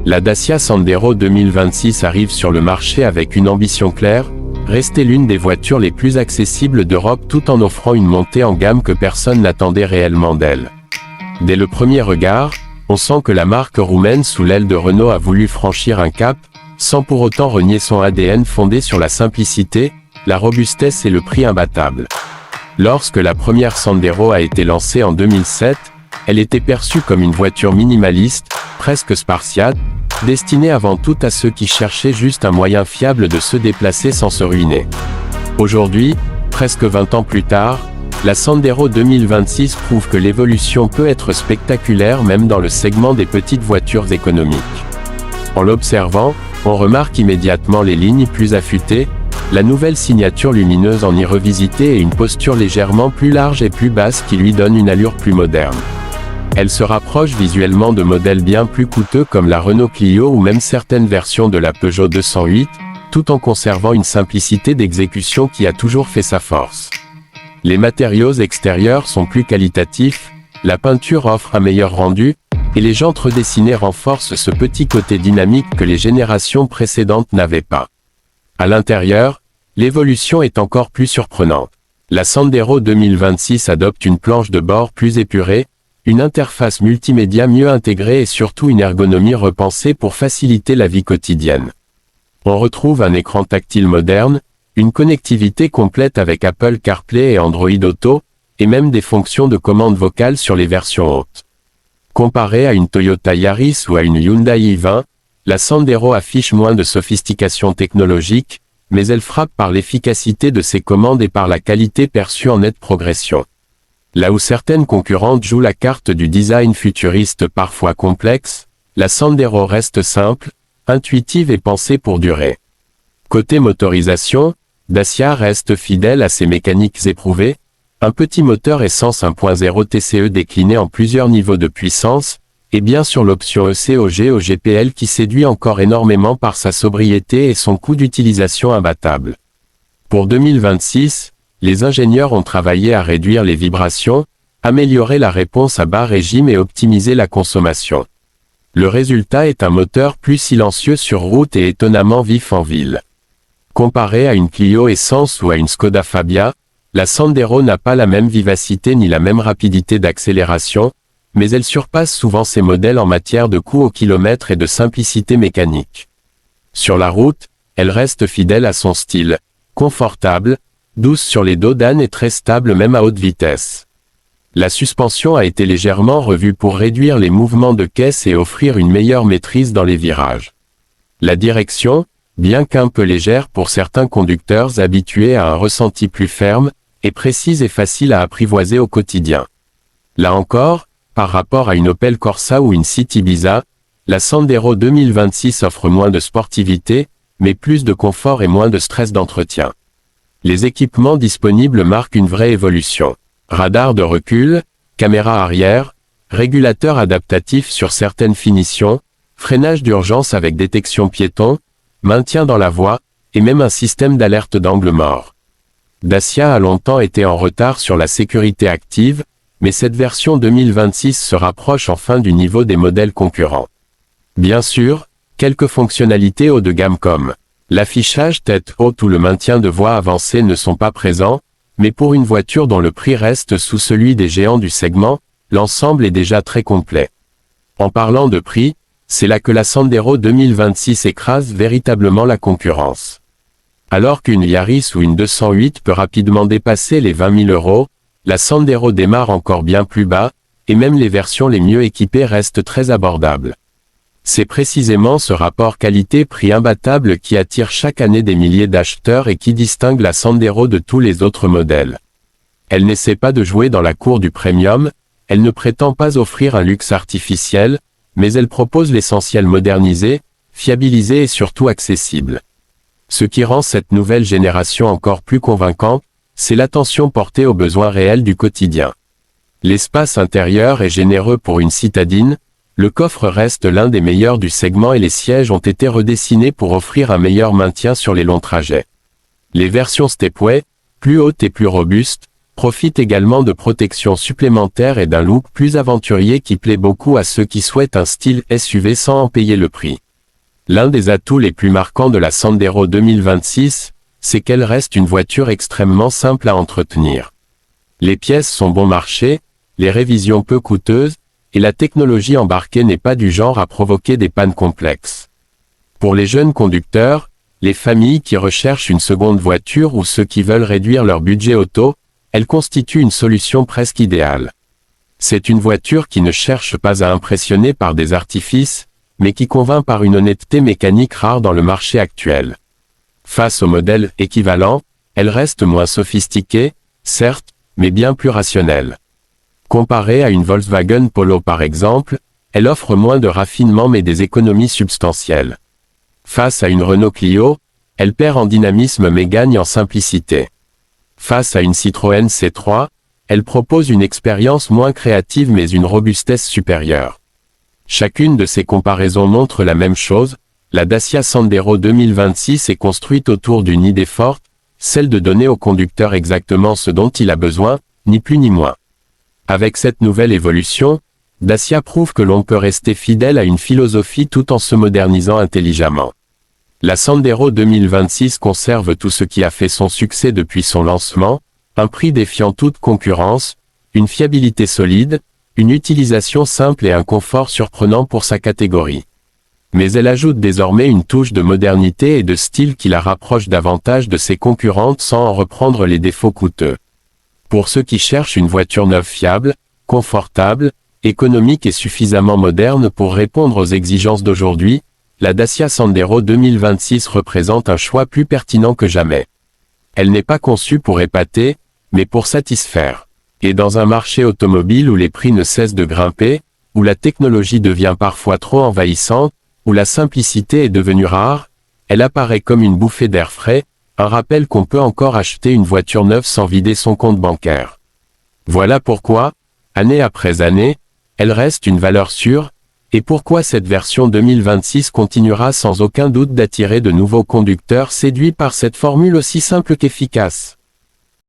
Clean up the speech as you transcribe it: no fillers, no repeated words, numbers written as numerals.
La Dacia Sandero 2026 arrive sur le marché avec une ambition claire, rester l'une des voitures les plus accessibles d'Europe tout en offrant une montée en gamme que personne n'attendait réellement d'elle. Dès le premier regard, on sent que la marque roumaine sous l'aile de Renault a voulu franchir un cap, sans pour autant renier son ADN fondé sur la simplicité, la robustesse et le prix imbattable. Lorsque la première Sandero a été lancée en 2007, elle était perçue comme une voiture minimaliste, presque spartiate, destinée avant tout à ceux qui cherchaient juste un moyen fiable de se déplacer sans se ruiner. Aujourd'hui, presque 20 ans plus tard, la Sandero 2026 prouve que l'évolution peut être spectaculaire même dans le segment des petites voitures économiques. En l'observant, on remarque immédiatement les lignes plus affûtées, la nouvelle signature lumineuse en y revisité et une posture légèrement plus large et plus basse qui lui donne une allure plus moderne. Elle se rapproche visuellement de modèles bien plus coûteux comme la Renault Clio ou même certaines versions de la Peugeot 208, tout en conservant une simplicité d'exécution qui a toujours fait sa force. Les matériaux extérieurs sont plus qualitatifs, la peinture offre un meilleur rendu, et les jantes redessinées renforcent ce petit côté dynamique que les générations précédentes n'avaient pas. À l'intérieur, l'évolution est encore plus surprenante. La Sandero 2026 adopte une planche de bord plus épurée, une interface multimédia mieux intégrée et surtout une ergonomie repensée pour faciliter la vie quotidienne. On retrouve un écran tactile moderne, une connectivité complète avec Apple CarPlay et Android Auto, et même des fonctions de commande vocale sur les versions hautes. Comparée à une Toyota Yaris ou à une Hyundai i20, la Sandero affiche moins de sophistication technologique, mais elle frappe par l'efficacité de ses commandes et par la qualité perçue en nette progression. Là où certaines concurrentes jouent la carte du design futuriste parfois complexe, la Sandero reste simple, intuitive et pensée pour durer. Côté motorisation, Dacia reste fidèle à ses mécaniques éprouvées, un petit moteur essence 1.0 TCE décliné en plusieurs niveaux de puissance, et bien sûr l'option ECOG au GPL qui séduit encore énormément par sa sobriété et son coût d'utilisation imbattable. Pour 2026, les ingénieurs ont travaillé à réduire les vibrations, améliorer la réponse à bas régime et optimiser la consommation. Le résultat est un moteur plus silencieux sur route et étonnamment vif en ville. Comparé à une Clio Essence ou à une Skoda Fabia, la Sandero n'a pas la même vivacité ni la même rapidité d'accélération, mais elle surpasse souvent ses modèles en matière de coût au kilomètre et de simplicité mécanique. Sur la route, elle reste fidèle à son style, confortable, douce sur les dos d'âne et très stable même à haute vitesse. La suspension a été légèrement revue pour réduire les mouvements de caisse et offrir une meilleure maîtrise dans les virages. La direction, bien qu'un peu légère pour certains conducteurs habitués à un ressenti plus ferme, est précise et facile à apprivoiser au quotidien. Là encore, par rapport à une Opel Corsa ou une City Ibiza, la Sandero 2026 offre moins de sportivité, mais plus de confort et moins de stress d'entretien. Les équipements disponibles marquent une vraie évolution. Radar de recul, caméra arrière, régulateur adaptatif sur certaines finitions, freinage d'urgence avec détection piéton, maintien dans la voie, et même un système d'alerte d'angle mort. Dacia a longtemps été en retard sur la sécurité active, mais cette version 2026 se rapproche enfin du niveau des modèles concurrents. Bien sûr, quelques fonctionnalités haut de gamme comme l'affichage tête haute ou le maintien de voie avancée ne sont pas présents, mais pour une voiture dont le prix reste sous celui des géants du segment, l'ensemble est déjà très complet. En parlant de prix, c'est là que la Sandero 2026 écrase véritablement la concurrence. Alors qu'une Yaris ou une 208 peut rapidement dépasser les 20 000 €, la Sandero démarre encore bien plus bas, et même les versions les mieux équipées restent très abordables. C'est précisément ce rapport qualité-prix imbattable qui attire chaque année des milliers d'acheteurs et qui distingue la Sandero de tous les autres modèles. Elle n'essaie pas de jouer dans la cour du premium, elle ne prétend pas offrir un luxe artificiel, mais elle propose l'essentiel modernisé, fiabilisé et surtout accessible. Ce qui rend cette nouvelle génération encore plus convaincante, c'est l'attention portée aux besoins réels du quotidien. L'espace intérieur est généreux pour une citadine, le coffre reste l'un des meilleurs du segment et les sièges ont été redessinés pour offrir un meilleur maintien sur les longs trajets. Les versions Stepway, plus hautes et plus robustes, profite également de protections supplémentaires et d'un look plus aventurier qui plaît beaucoup à ceux qui souhaitent un style SUV sans en payer le prix. L'un des atouts les plus marquants de la Sandero 2026, c'est qu'elle reste une voiture extrêmement simple à entretenir. Les pièces sont bon marché, les révisions peu coûteuses, et la technologie embarquée n'est pas du genre à provoquer des pannes complexes. Pour les jeunes conducteurs, les familles qui recherchent une seconde voiture ou ceux qui veulent réduire leur budget auto, elle constitue une solution presque idéale. C'est une voiture qui ne cherche pas à impressionner par des artifices, mais qui convainc par une honnêteté mécanique rare dans le marché actuel. Face au modèle équivalent, elle reste moins sophistiquée, certes, mais bien plus rationnelle. Comparée à une Volkswagen Polo par exemple, elle offre moins de raffinement mais des économies substantielles. Face à une Renault Clio, elle perd en dynamisme mais gagne en simplicité. Face à une Citroën C3, elle propose une expérience moins créative mais une robustesse supérieure. Chacune de ces comparaisons montre la même chose, la Dacia Sandero 2026 est construite autour d'une idée forte, celle de donner au conducteur exactement ce dont il a besoin, ni plus ni moins. Avec cette nouvelle évolution, Dacia prouve que l'on peut rester fidèle à une philosophie tout en se modernisant intelligemment. La Sandero 2026 conserve tout ce qui a fait son succès depuis son lancement, un prix défiant toute concurrence, une fiabilité solide, une utilisation simple et un confort surprenant pour sa catégorie. Mais elle ajoute désormais une touche de modernité et de style qui la rapproche davantage de ses concurrentes sans en reprendre les défauts coûteux. Pour ceux qui cherchent une voiture neuve fiable, confortable, économique et suffisamment moderne pour répondre aux exigences d'aujourd'hui, la Dacia Sandero 2026 représente un choix plus pertinent que jamais. Elle n'est pas conçue pour épater, mais pour satisfaire. Et dans un marché automobile où les prix ne cessent de grimper, où la technologie devient parfois trop envahissante, où la simplicité est devenue rare, elle apparaît comme une bouffée d'air frais, un rappel qu'on peut encore acheter une voiture neuve sans vider son compte bancaire. Voilà pourquoi, année après année, elle reste une valeur sûre, et pourquoi cette version 2026 continuera sans aucun doute d'attirer de nouveaux conducteurs séduits par cette formule aussi simple qu'efficace.